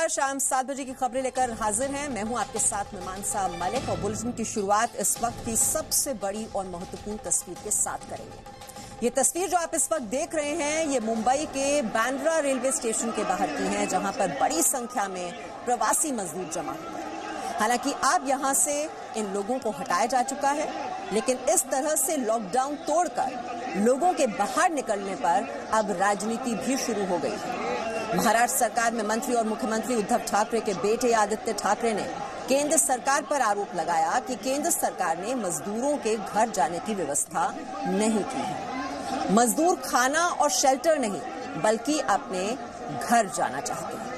शाम 7 बजे की खबरें लेकर हाजिर हैं। मैं हूं आपके साथ में मानसा मलिक और बुलेटिन की शुरुआत इस वक्त की सबसे बड़ी और महत्वपूर्ण तस्वीर के साथ करेंगे। ये तस्वीर जो आप इस वक्त देख रहे हैं ये मुंबई के बांद्रा रेलवे स्टेशन के बाहर की है, जहां पर बड़ी संख्या में प्रवासी मजदूर जमा हुए हैं। हालांकि अब यहां से इन लोगों को हटाया जा चुका है, लेकिन इस तरह से लॉकडाउन तोड़कर लोगों के बाहर निकलने पर अब राजनीति भी शुरू हो गई है। महाराष्ट्र सरकार में मंत्री और मुख्यमंत्री उद्धव ठाकरे के बेटे आदित्य ठाकरे ने केंद्र सरकार पर आरोप लगाया कि केंद्र सरकार ने मजदूरों के घर जाने की व्यवस्था नहीं की है। मजदूर खाना और शेल्टर नहीं बल्कि अपने घर जाना चाहते हैं।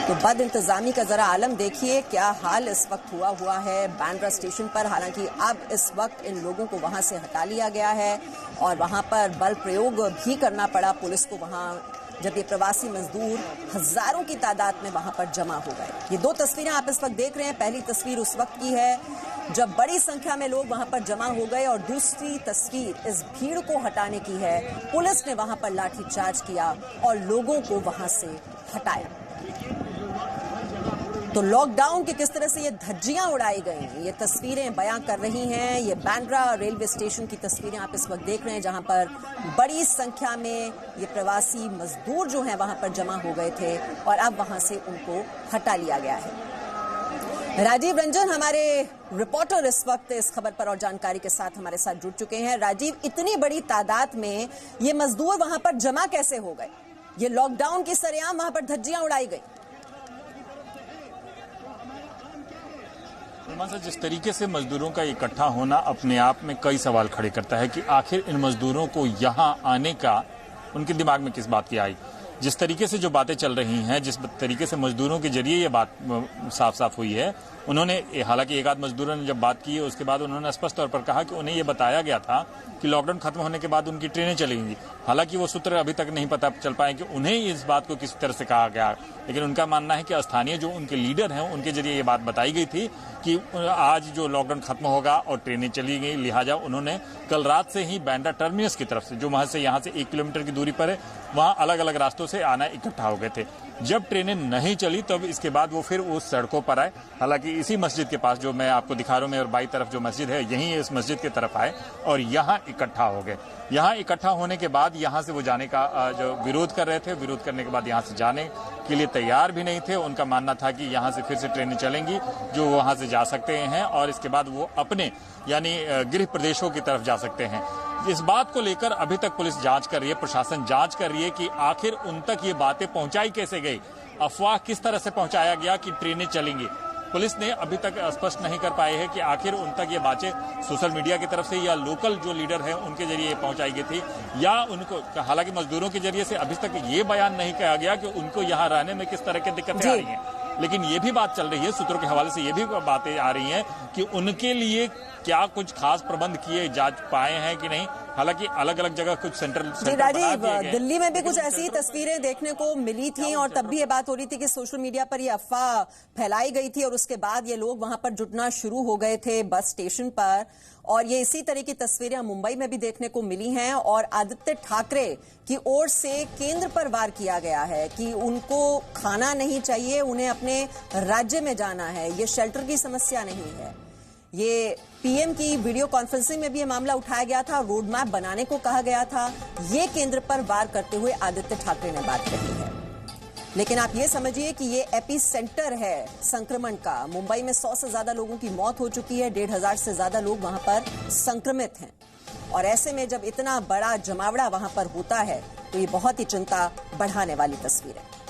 तो बद इंतजामी का जरा आलम देखिए, क्या हाल इस वक्त हुआ है बांद्रा स्टेशन पर। हालांकि अब इस वक्त इन लोगों को वहां से हटा लिया गया है और वहां पर बल प्रयोग भी करना पड़ा पुलिस को, वहां जब ये प्रवासी मजदूर हजारों की तादाद में वहां पर जमा हो गए। ये दो तस्वीरें आप इस वक्त देख रहे हैं। पहली तस्वीर उस वक्त की है जब बड़ी संख्या में लोग वहां पर जमा हो गए और दूसरी तस्वीर इस भीड़ को हटाने की है। पुलिस ने वहां पर लाठीचार्ज किया और लोगों को वहां से हटाया। तो लॉकडाउन की किस तरह से ये धज्जियां उड़ाई गई, ये तस्वीरें बयां कर रही हैं। ये बांद्रा रेलवे स्टेशन की तस्वीरें आप इस वक्त देख रहे हैं, जहां पर बड़ी संख्या में ये प्रवासी मजदूर जो हैं वहां पर जमा हो गए थे और अब वहां से उनको हटा लिया गया है। राजीव रंजन हमारे रिपोर्टर इस वक्त इस खबर पर और जानकारी के साथ हमारे साथ जुड़ चुके हैं। राजीव, इतनी बड़ी तादाद में ये मजदूर वहां पर जमा कैसे हो गए? ये लॉकडाउन की सरेआम वहां पर धज्जियां उड़ाई गई। जिस तरीके से मजदूरों का इकट्ठा होना अपने आप में कई सवाल खड़े करता है कि आखिर इन मजदूरों को यहां आने का उनके दिमाग में किस बात की आई। जिस तरीके से जो बातें चल रही हैं, जिस तरीके से मजदूरों के जरिए ये बात साफ साफ हुई है, उन्होंने हालांकि एक आध मजदूरों ने जब बात की है उसके बाद उन्होंने स्पष्ट तौर पर कहा कि उन्हें ये बताया गया था कि लॉकडाउन खत्म होने के बाद उनकी ट्रेनें चलेंगी। हालांकि वो सूत्र अभी तक नहीं पता चल पाए कि उन्हें इस बात को किस तरह से कहा गया, लेकिन उनका मानना है कि स्थानीय जो उनके लीडर हैं उनके जरिए ये बात बताई गई थी कि आज जो लॉकडाउन खत्म होगा और ट्रेनें चली गई, लिहाजा उन्होंने कल रात से ही बांद्रा टर्मिनस की तरफ से, जो वहां से यहाँ से 1 किलोमीटर की दूरी पर है, वहां अलग अलग रास्तों से आना इकट्ठा हो गए थे। जब ट्रेनें नहीं चली तब इसके बाद वो फिर उस सड़कों पर आए। हालांकि इसी मस्जिद के पास जो मैं आपको दिखा रहा हूं, और बाई तरफ जो मस्जिद है यहीं इस मस्जिद की तरफ आए और यहाँ इकट्ठा हो गए। यहाँ इकट्ठा होने के बाद यहाँ से वो जाने का जो विरोध कर रहे थे, विरोध करने के बाद यहाँ से जाने के लिए तैयार भी नहीं थे। उनका मानना था कि यहाँ से फिर से ट्रेनें चलेंगी जो वहाँ से जा सकते हैं और इसके बाद वो अपने यानी गृह प्रदेशों की तरफ जा सकते हैं। इस बात को लेकर अभी तक पुलिस जांच कर रही है, प्रशासन जांच कर रही है कि आखिर उन तक ये बातें पहुंचाई कैसे गई, अफवाह किस तरह से पहुंचाया गया कि ट्रेनें चलेंगी। पुलिस ने अभी तक स्पष्ट नहीं कर पाए है कि आखिर उन तक ये बातें सोशल मीडिया की तरफ से या लोकल जो लीडर हैं उनके जरिए पहुंचाई गई थी या उनको, हालांकि मजदूरों के जरिए से अभी तक ये बयान नहीं किया गया कि उनको यहाँ रहने में किस तरह की दिक्कतें आ रही हैं। लेकिन ये भी बात चल रही है, सूत्रों के हवाले से ये भी बातें आ रही हैं कि उनके लिए क्या कुछ खास प्रबंध किए जा पाए हैं कि नहीं। हालांकि अलग अलग जगह कुछ सेंटर राजीव, दिल्ली में भी कुछ ऐसी तस्वीरें देखने को मिली थी और तब भी ये बात हो रही थी कि सोशल मीडिया पर ये अफवाह फैलाई गई थी और उसके बाद ये लोग वहां पर जुटना शुरू हो गए थे बस स्टेशन पर। और ये इसी तरह की तस्वीरें मुंबई में भी देखने को मिली हैं और आदित्य ठाकरे की ओर से केंद्र पर वार किया गया है कि उनको खाना नहीं चाहिए, उन्हें अपने राज्य में जाना है, ये शेल्टर की समस्या नहीं है। ये पीएम की वीडियो कॉन्फ्रेंसिंग में भी ये मामला उठाया गया था, रोड मैप बनाने को कहा गया था। ये केंद्र पर वार करते हुए आदित्य ठाकरे ने बात कही है। लेकिन आप ये समझिए कि ये एपी सेंटर है संक्रमण का। मुंबई में 100 से ज्यादा लोगों की मौत हो चुकी है, 1,500 से ज्यादा लोग वहां पर संक्रमित हैं और ऐसे में जब इतना बड़ा जमावड़ा वहां पर होता है तो ये बहुत ही चिंता बढ़ाने वाली तस्वीर है।